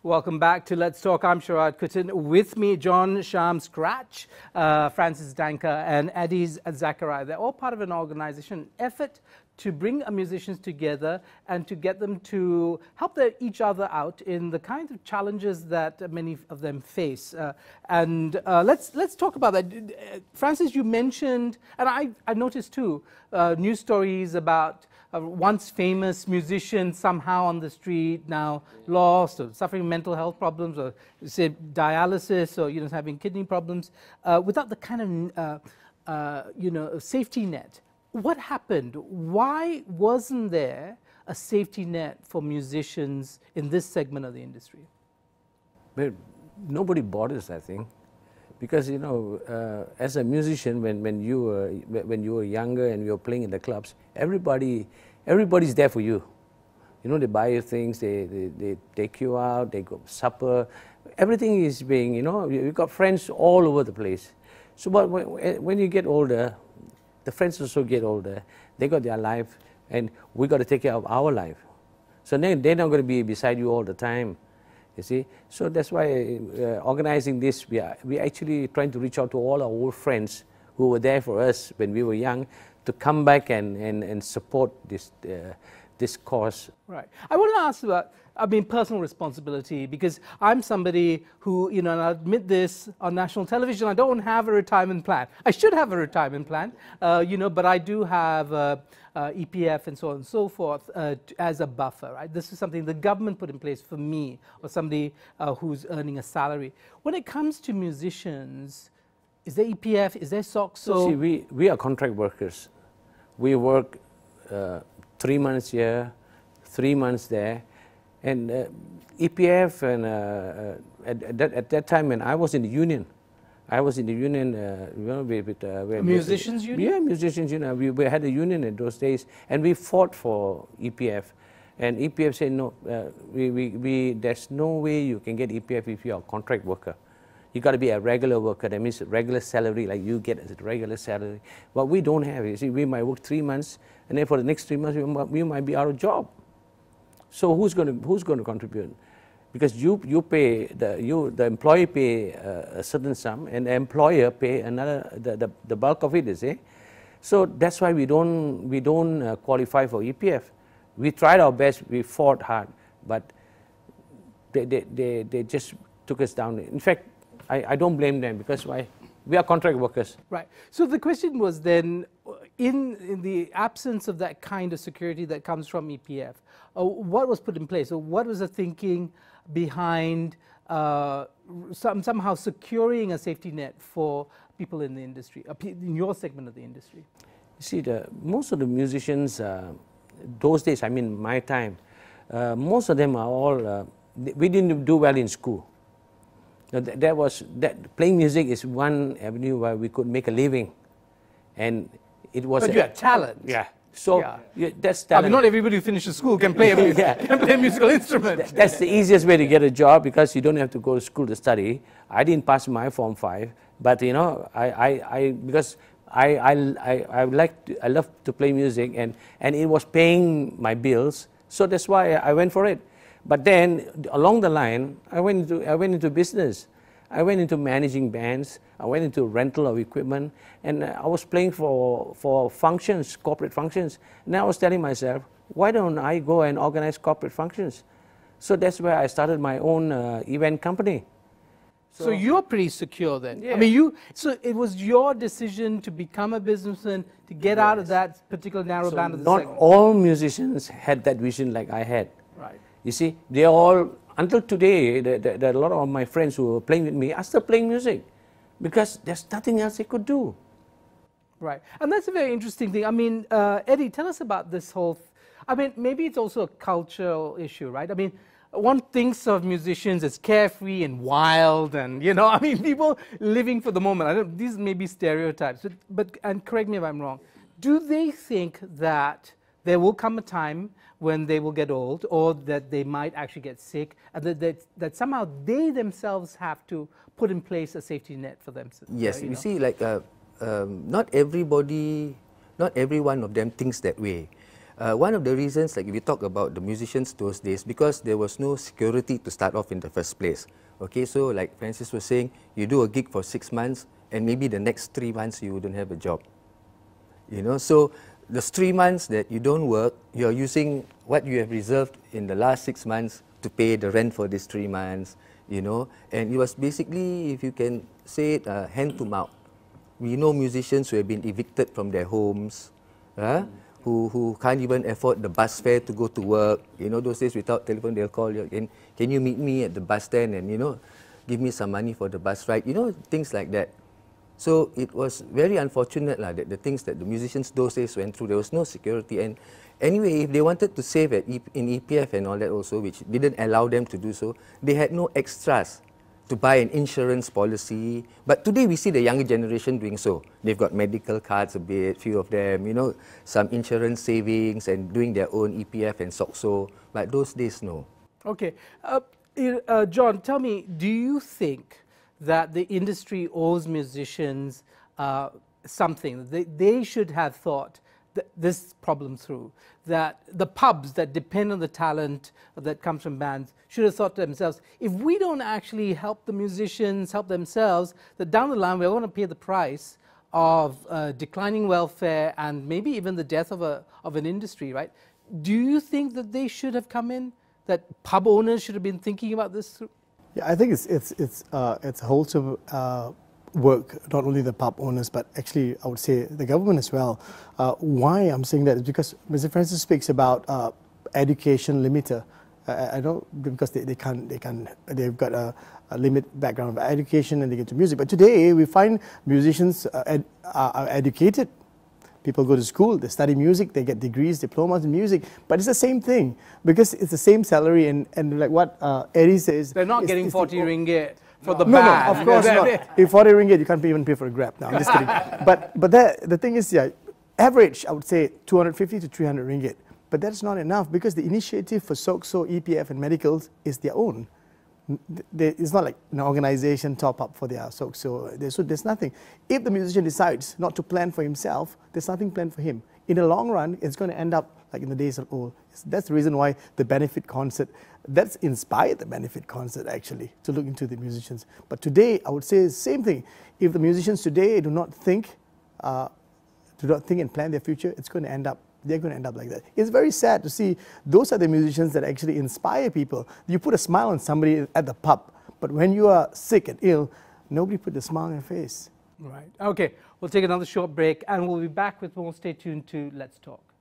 Welcome back to Let's Talk. I'm Sharad Kuttan. With me, John Sham Scratch, Francis Danker, and Eddie Zachariah. They're all part of an organization, effort to bring musicians together and to get them to help each other out in the kinds of challenges that many of them face. Let's talk about that. Francis, you mentioned, and I noticed too, news stories about once famous musicians somehow on the street now lost or suffering mental health problems, or say dialysis, or having kidney problems, without the kind of safety net. What happened? Why wasn't there a safety net for musicians in this segment of the industry? Well, nobody bothers, I think, because as a musician, when you were younger and you were playing in the clubs, everybody's there for you. They buy you things, they take you out, they go supper. Everything is being, you've got friends all over the place. So, but when you get older, the friends also get older. They got their life, and we got to take care of our life. So they're not going to be beside you all the time, you see. So that's why organizing this, we actually trying to reach out to all our old friends who were there for us when we were young, to come back and support this cause. Right. I want to ask about, personal responsibility, because I'm somebody who, and I admit this on national television, I don't have a retirement plan. I should have a retirement plan, but I do have EPF and so on and so forth as a buffer, right? This is something the government put in place for me, or somebody who's earning a salary. When it comes to musicians, is there EPF? Is there SOX? So see, we are contract workers. We work 3 months here, 3 months there, and EPF. And at that time, when I was in the union, with musicians union. Yeah, musicians union. We had a union in those days, and we fought for EPF. And EPF said no. There's no way you can get EPF if you are a contract worker. You got to be a regular worker. That means regular salary, like you get a regular salary. But we don't have it. You see, we might work 3 months, and then for the next 3 months, we might be out of job. So who's going to contribute? Because you pay the employee pay a certain sum, and the employer pay another the bulk of it. You see, so that's why we don't qualify for EPF. We tried our best. We fought hard, but they just took us down. In fact, I don't blame them, because why? We are contract workers. Right. So the question was then, in the absence of that kind of security that comes from EPF, what was put in place? Or what was the thinking behind somehow securing a safety net for people in the industry, in your segment of the industry? You see, most of the musicians, those days, my time, most of them are all, we didn't do well in school. Playing music is one avenue where we could make a living, and it was. But you had talent. Yeah. So that's talent. Not everybody who finishes school can play can play a musical instrument. That's the easiest way to get a job, because you don't have to go to school to study. I didn't pass my Form 5, but because I love to play music, and it was paying my bills, so that's why I went for it. But then, along the line, I went into business. I went into managing bands. I went into rental of equipment, and I was playing for functions, corporate functions. And I was telling myself, why don't I go and organize corporate functions? So that's where I started my own event company. So you're pretty secure then. Yeah. So it was your decision to become a businessman, to get out of that particular narrow band of the segment. Not all musicians had that vision like I had. Right. You see, they all, until today, there are a lot of my friends who are playing with me are still playing music, because there's nothing else they could do. Right. And that's a very interesting thing. Eddie, tell us about this whole, maybe it's also a cultural issue, right? One thinks of musicians as carefree and wild, and, people living for the moment. These may be stereotypes, and correct me if I'm wrong. Do they think that there will come a time when they will get old, or that they might actually get sick, and that somehow they themselves have to put in place a safety net for themselves? Yes, you see, not everybody, not every one of them thinks that way. One of the reasons, like if you talk about the musicians those days, because there was no security to start off in the first place. Okay, so like Francis was saying, you do a gig for 6 months, and maybe the next 3 months you wouldn't have a job. You know, so the 3 months that you don't work, you're using what you have reserved in the last 6 months to pay the rent for these 3 months, you know, and it was basically, if you can say it, hand to mouth. We know musicians who have been evicted from their homes, who can't even afford the bus fare to go to work. You know, those days without telephone, they'll call you, can you meet me at the bus stand and, you know, give me some money for the bus ride, you know, things like that. So it was very unfortunate that the things that the musicians those days went through, there was no security. And anyway, if they wanted to save in EPF and all that also, which didn't allow them to do so, they had no extras to buy an insurance policy. But today we see the younger generation doing so. They've got medical cards a bit, few of them, you know, some insurance savings and doing their own EPF and SOCSO. But those days, no. Okay. John, tell me, do you think that the industry owes musicians something? They should have thought this problem through, that the pubs that depend on the talent that comes from bands should have thought to themselves, if we don't actually help the musicians help themselves, that down the line we're going to pay the price of declining welfare and maybe even the death of an industry, right? Do you think that they should have come in, that pub owners should have been thinking about this through? Yeah, I think it's wholesome work, not only the pub owners, but actually I would say the government as well. Why I'm saying that is because Mr. Francis speaks about education limiter. I know because they've got a limit background of education and they get to music. But today we find musicians are educated. People go to school, they study music, they get degrees, diplomas in music, but it's the same thing because it's the same salary and like what Eddie says. They're not getting 40 ringgit for the no, band. No, of course not. If 40 ringgit, you can't even pay for a Grab now. I'm just kidding. But the thing is, yeah, average, I would say 250 to 300 ringgit. But that's not enough because the initiative for SOCSO, EPF and medicals is their own. It's not like an organization top up for their SOCSO. So there's nothing. If the musician decides not to plan for himself, there's nothing planned for him. In the long run, it's going to end up like in the days of old. That's the reason why the benefit concert, that's inspired the benefit concert actually, to look into the musicians. But today, I would say the same thing. If the musicians today do not think and plan their future, they're going to end up like that. It's very sad to see those are the musicians that actually inspire people. You put a smile on somebody at the pub, but when you are sick and ill, nobody put a smile on your face. Right. Okay, we'll take another short break and we'll be back with more. Stay tuned to Let's Talk.